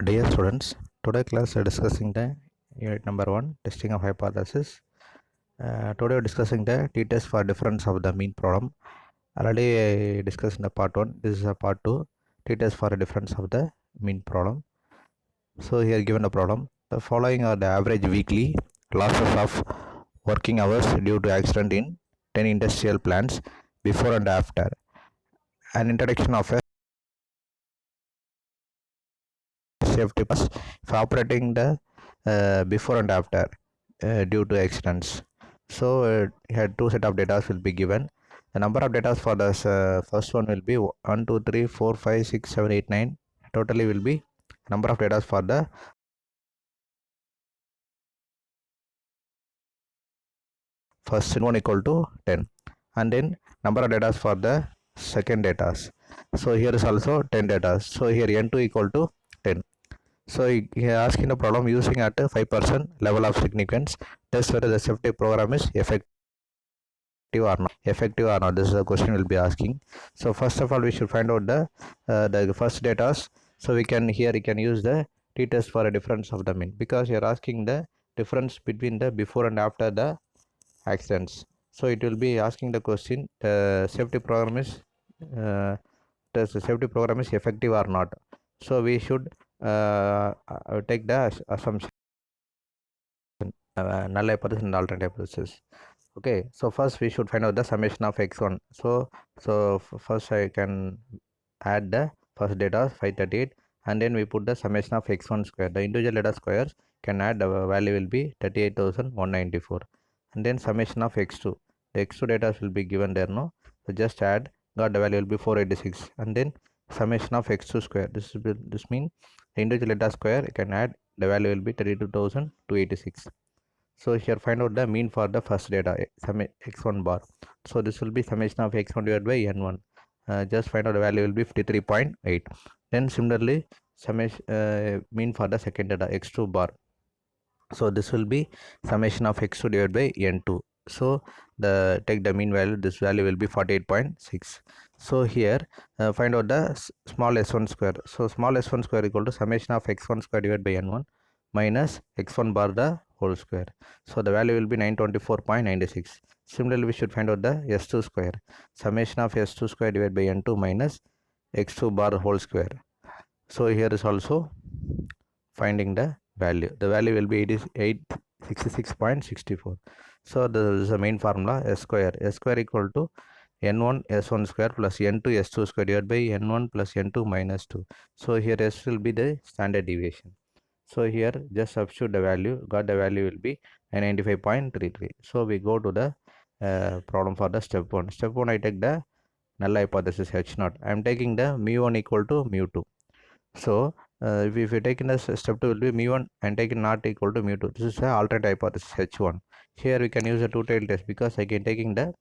Dear students, today class we are discussing the unit number 1 testing of hypothesis. Today we are discussing the t-test for difference of the mean problem. Already I discussed in the part 1. This is a part 2 t-test for a difference of the mean problem. So here given the problem, the following are the average weekly losses of working hours due to accident in 10 industrial plants before and after. An introduction of a safety pass for operating the before and after due to accidents. So here two set of data will be given. The number of data for the first one will be 1 2 3 4 5 6 7 8 9. Totally will be number of data for the first one equal to 10, and then number of data for the second data. So here is also 10 data. So here n2 equal to 10. So he asking the problem using at 5% level of significance, test whether the safety program is effective or not. This is the question we'll be asking. So first of all, we should find out the first data. So we can use the t-test for a difference of the mean, because you're asking the difference between the before and after the accidents. So it will be asking the question, the safety program is effective or not. So we should take the assumption null hypothesis and alternate hypothesis. Okay, so first we should find out the summation of x1. So first I can add the first data 538, and then we put the summation of x1 square. The individual data squares can add, the value will be 38,194, and then summation of x2. The x2 data will be given there, no? So just add, got the value will be 486, and then summation of x2 square. This means the individual data square can add, the value will be 32,286. So here find out the mean for the first data x1 bar. So this will be summation of x1 divided by n1. Just find out the value will be 53.8. Then similarly summation mean for the second data x2 bar. So this will be summation of x2 divided by n2. So the take the mean value, this value will be 48.6. So here find out the small s1 square. So small s1 square equal to summation of x1 square divided by n1 minus x1 bar the whole square. So the value will be 924.96. Similarly, we should find out the s2 square. Summation of s2 square divided by n2 minus x2 bar whole square. So here is also finding the value. The value will be 866.64. So this is the main formula, s square. S square equal to n1 s1 square plus n2 s2 square divided by n1 plus n2 minus 2. So here s will be the standard deviation. So here just substitute the value, got the value will be 95.33. So we go to the problem for the step 1. Step 1, I take the null hypothesis h0. I am taking the mu1 equal to mu2. So if you take in the step 2 will be mu1 and taking not equal to mu2. This is the alternate hypothesis h1. Here we can use a two-tailed test, because again taking the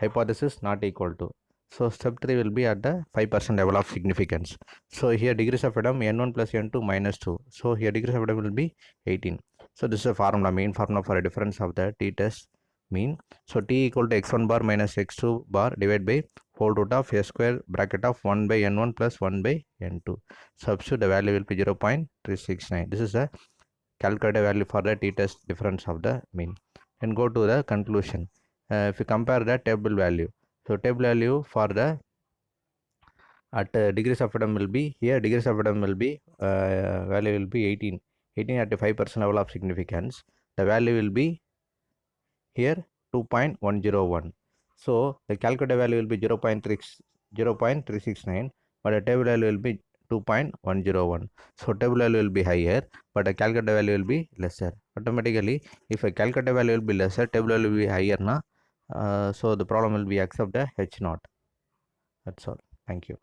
hypothesis not equal to. So step 3 will be at the 5% level of significance. So here degrees of freedom n1 plus n2 minus 2. So here degrees of freedom will be 18. So this is a formula, main formula for a difference of the t-test mean. So t equal to x1 bar minus x2 bar divided by whole root of a square bracket of 1 by n1 plus 1 by n2. Substitute, the value will be 0.369. This is the calculated value for the t-test difference of the mean. And go to the conclusion. If you compare the table value, so table value for the at degrees of freedom will be, here degrees of freedom will be value will be 18 at the 5% level of significance. The value will be here 2.101. So the calculated value will be 0.369, but the table value will be 2.101. So table value will be higher, but the calculated value will be lesser. Automatically, if a calculated value will be lesser, table value will be higher, na? So the problem will be accept the h0. That's all. Thank you.